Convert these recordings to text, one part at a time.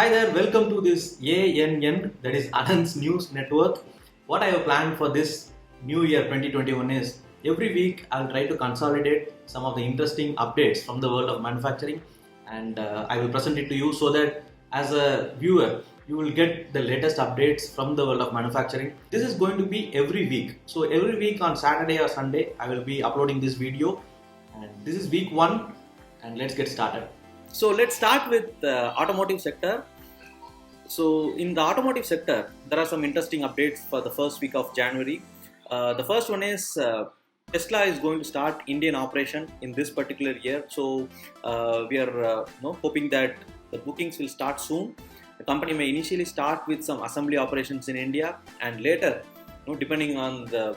Hi there, welcome to this ANN, that is Ananth's News Network. What I have planned for this new year 2021 is every week I'll try to consolidate some of the interesting updates from the world of manufacturing, and I will present it to you so that as a viewer you will get the latest updates from the world of manufacturing. This is going to be every week. So every week on Saturday or Sunday I will be uploading this video, and this is week 1 and let's get started. So let's start with the automotive sector. So in the automotive sector, there are some interesting updates for the first week of January. The first one is Tesla is going to start Indian operation in this particular year. So we are hoping that the bookings will start soon. The company may initially start with some assembly operations in India, and later, depending on the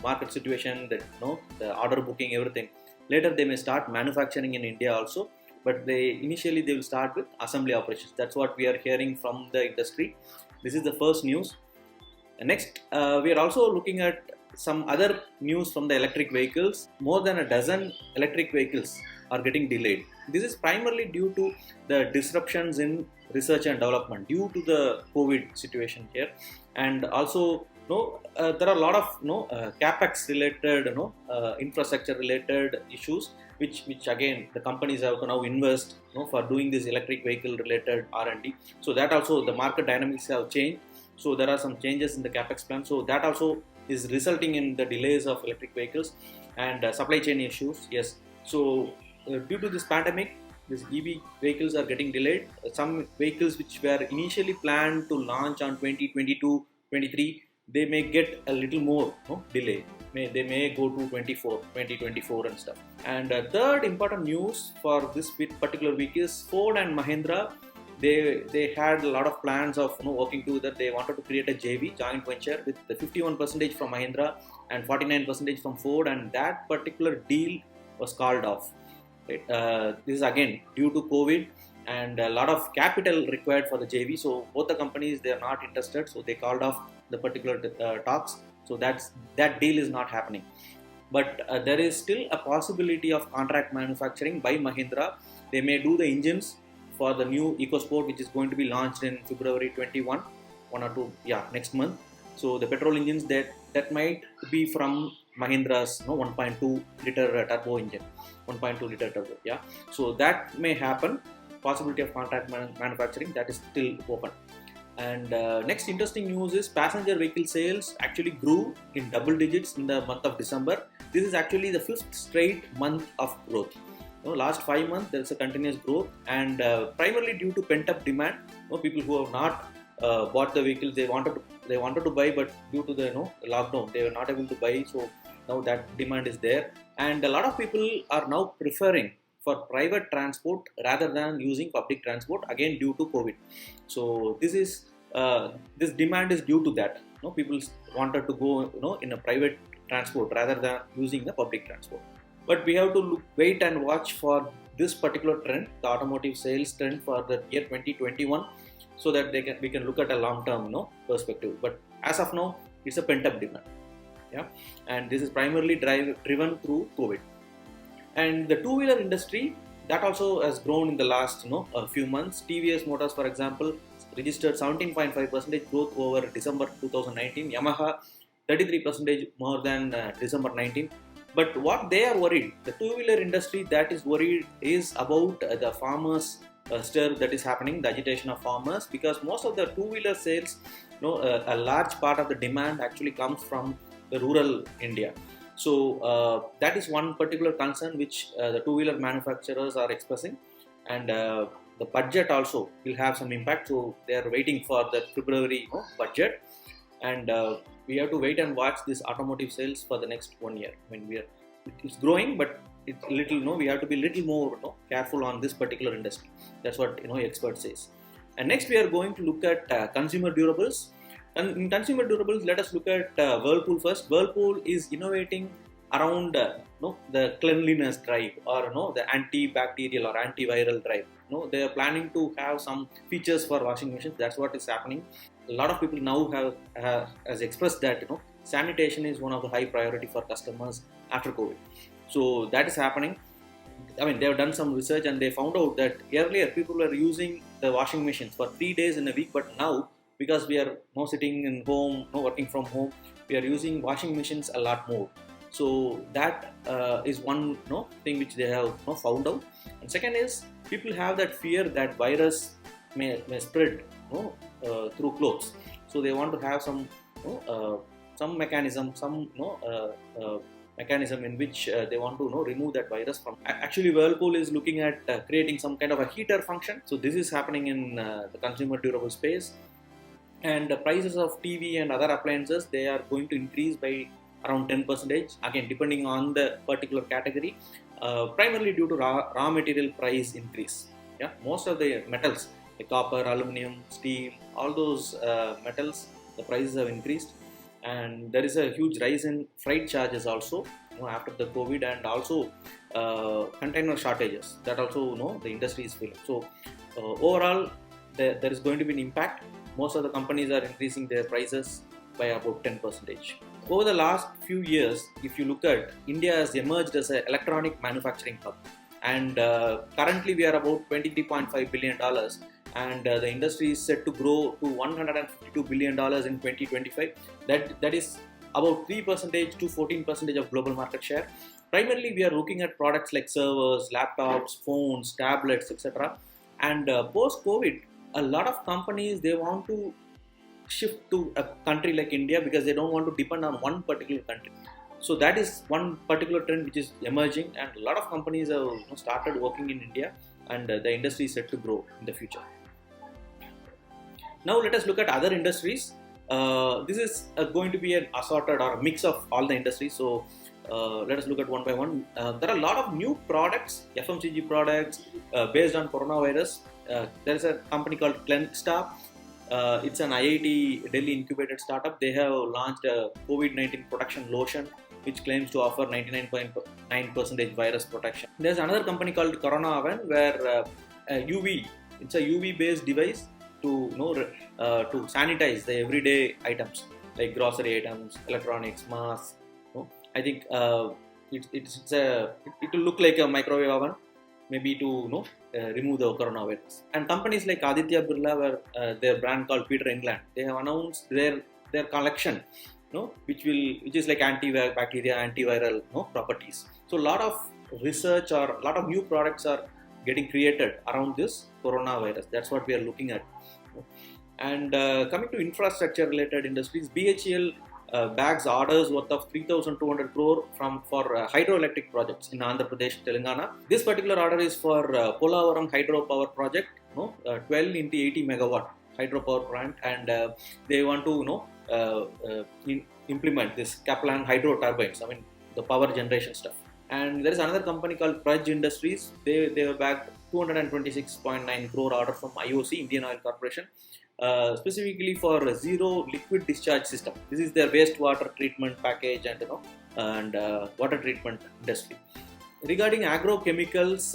market situation, the order booking, everything. Later they may start manufacturing in India also. But initially they will start with assembly operations. That's what we are hearing from the industry. This is the first news. Next, we are also looking at some other news from the electric vehicles. More than a dozen electric vehicles are getting delayed. This is primarily due to the disruptions in research and development due to the COVID situation here, and also there are a lot of capex related infrastructure related issues which again the companies have to now invest for doing this electric vehicle related R&D. So that also the market dynamics have changed. So there are some changes in the capex plan. So that also is resulting in the delays of electric vehicles and supply chain issues. Yes. So due to this pandemic, these EV vehicles are getting delayed. Some vehicles which were initially planned to launch on 2022-23, they may get a little more delay. They may go to 2024 and stuff. And third important news for this particular week is Ford and Mahindra. They had a lot of plans of working together. They wanted to create a JV, joint venture, with the 51% from Mahindra and 49% from Ford, and that particular deal was called off. Right? This is again due to COVID and a lot of capital required for the JV. So both the companies, they are not interested. So they called off the particular talks. So that deal is not happening. But there is still a possibility of contract manufacturing by Mahindra. They may do the engines for the new EcoSport, which is going to be launched in February 21, next month. So the petrol engines that might be from Mahindra's 1.2 liter turbo engine, 1.2 liter turbo. Yeah. So that may happen. Possibility of contract manufacturing, that is still open. And next interesting news is passenger vehicle sales actually grew in double digits in the month of December. This is actually the 5th straight month of growth. Last 5 months there is a continuous growth, and primarily due to pent-up demand. People who have not bought the vehicles, they wanted to buy, but due to the lockdown they were not able to buy. So now that demand is there, and a lot of people are now preferring for private transport rather than using public transport, again due to COVID. So this demand is due to that. People wanted to go in a private transport rather than using the public transport. But we have to wait and watch for this particular trend, the automotive sales trend for the year 2021, so that we can look at a long-term perspective. But as of now, it's a pent-up demand. Yeah, and this is primarily driven through COVID. And the two-wheeler industry, that also has grown in the last a few months. TVS Motors, for example, registered 17.5% growth over December 2019. Yamaha 33% more than December 19. But what they are worried, the two-wheeler industry that is worried is about the farmers stir that is happening, the agitation of farmers, because most of the two-wheeler sales, a large part of the demand actually comes from the rural India. So that is one particular concern which the two-wheeler manufacturers are expressing, and the budget also will have some impact. So they are waiting for the February budget, and we have to wait and watch this automotive sales for the next 1 year. I mean, it's growing, but it's little we have to be little more careful on this particular industry. That's what expert says. And next we are going to look at consumer durables. And in consumer durables, let us look at Whirlpool first. Whirlpool is innovating around the cleanliness drive, or the antibacterial or antiviral drive. They are planning to have some features for washing machines. That's what is happening. A lot of people now has expressed that sanitation is one of the high priority for customers after COVID. So that is happening. I mean, they have done some research and they found out that earlier people were using the washing machines for 3 days in a week, but now, because we are now sitting in home, working from home, we are using washing machines a lot more. So that is one thing which they have found out. And second is, people have that fear that virus may spread through clothes. So they want to have some mechanism, mechanism in which they want to remove that virus from. Actually, Whirlpool is looking at creating some kind of a heater function. So this is happening in the consumer durable space. And the prices of TV and other appliances, they are going to increase by around 10%, again depending on the particular category, primarily due to raw material price increase. Yeah, most of the metals like copper, aluminum, steel, all those metals, the prices have increased. And there is a huge rise in freight charges also after the COVID, and also container shortages that also the industry is feeling. So overall, there is going to be an impact. Most of the companies are increasing their prices by about 10%. Over the last few years, if you look at, India has emerged as an electronic manufacturing hub, and currently we are about $23.5 billion, and the industry is set to grow to $152 billion in 2025. That is about 3% to 14% of global market share. Primarily, we are looking at products like servers, laptops, phones, tablets, etc. And post-COVID, a lot of companies, they want to shift to a country like India because they don't want to depend on one particular country. So that is one particular trend which is emerging, and a lot of companies have started working in India, and the industry is set to grow in the future. Now let us look at other industries. This is going to be an assorted or a mix of all the industries. So let us look at one by one. There are a lot of new products, FMCG products, based on coronavirus. There is a company called Clensta. It's an IIT Delhi incubated startup. They have launched a COVID-19 protection lotion which claims to offer 99.9% virus protection. There's another company called Corona Oven, where it's a UV based device to sanitize the everyday items like grocery items, electronics, masks. I think it will look like a microwave oven, maybe to remove the coronavirus. And companies like Aditya Birla, where their brand called Peter England, they have announced their collection, which is like antibacterial, antiviral properties. So a lot of research or a lot of new products are getting created around this coronavirus. That's what we are looking at. And coming to infrastructure related industries, BHEL bags orders worth of 3,200 crore for hydroelectric projects in Andhra Pradesh, Telangana. This particular order is for Polavaram hydropower project, 12 into 80 megawatt hydropower plant, and they want to implement this Kaplan hydro turbines. I mean, the power generation stuff. And there is another company called Praj Industries. They have bagged 226.9 crore order from IOC, Indian Oil Corporation, specifically for a zero liquid discharge system. This is their wastewater treatment package and water treatment industry. Regarding agrochemicals,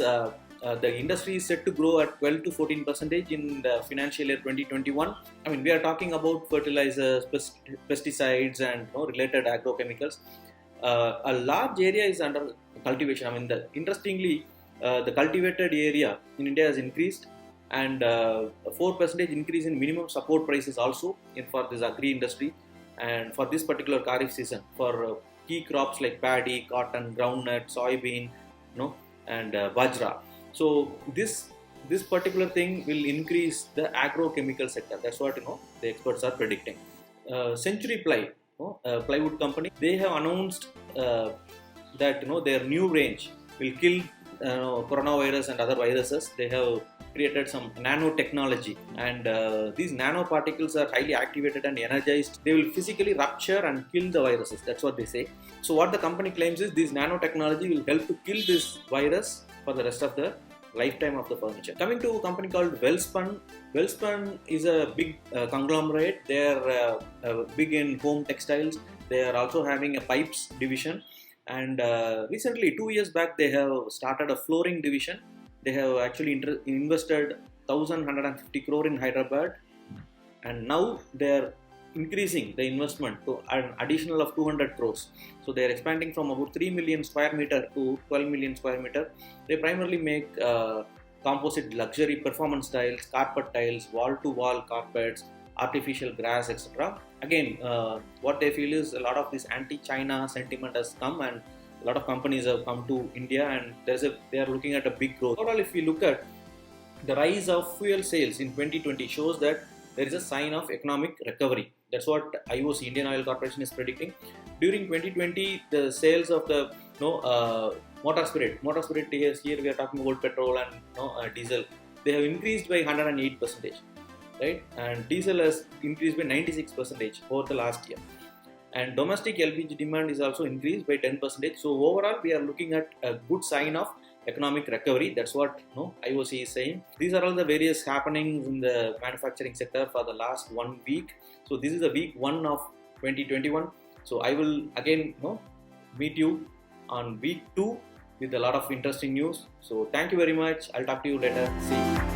the industry is set to grow at 12 to 14% in the financial year 2021. I mean, we are talking about fertilizers, pesticides, and related agrochemicals. A large area is under cultivation. I mean, interestingly, the cultivated area in India has increased, and 4% increase in minimum support prices also for this agri industry. And for this particular Kharif season, for key crops like paddy, cotton, groundnut, soybean, and bajra. So this particular thing will increase the agrochemical sector. That's what the experts are predicting. Century Ply, plywood company, they have announced that their new range will kill coronavirus and other viruses. They have created some nanotechnology, and these nanoparticles are highly activated and energized. They will physically rupture and kill the viruses. That's what they say. So what the company claims is this nanotechnology will help to kill this virus for the rest of the lifetime of the furniture. Coming to a company called Welspun. Welspun is a big conglomerate. They are big in home textiles. They are also having a pipes division. And recently, 2 years back, they have started a flooring division. They have actually invested 1,150 crore in Hyderabad, and now they are increasing the investment to an additional of 200 crores. So they are expanding from about 3 million square meter to 12 million square meter. They primarily make composite luxury performance tiles, carpet tiles, wall-to-wall carpets, artificial grass, etc. Again, what they feel is a lot of this anti-China sentiment has come, and a lot of companies have come to India, and they are looking at a big growth. Overall, if we look at the rise of fuel sales in 2020 shows that there is a sign of economic recovery. That's what IOC, Indian Oil Corporation, is predicting. During 2020, the sales of the motor spirit here we are talking about petrol and diesel, they have increased by 108%, right? And diesel has increased by 96% over the last year. And domestic LPG demand is also increased by 10%. So overall, we are looking at a good sign of economic recovery. That's what IOC is saying. These are all the various happenings in the manufacturing sector for the last 1 week. So this is the week 1 of 2021. So I will again meet you on week 2 with a lot of interesting news. So thank you very much. I'll talk to you later. See you.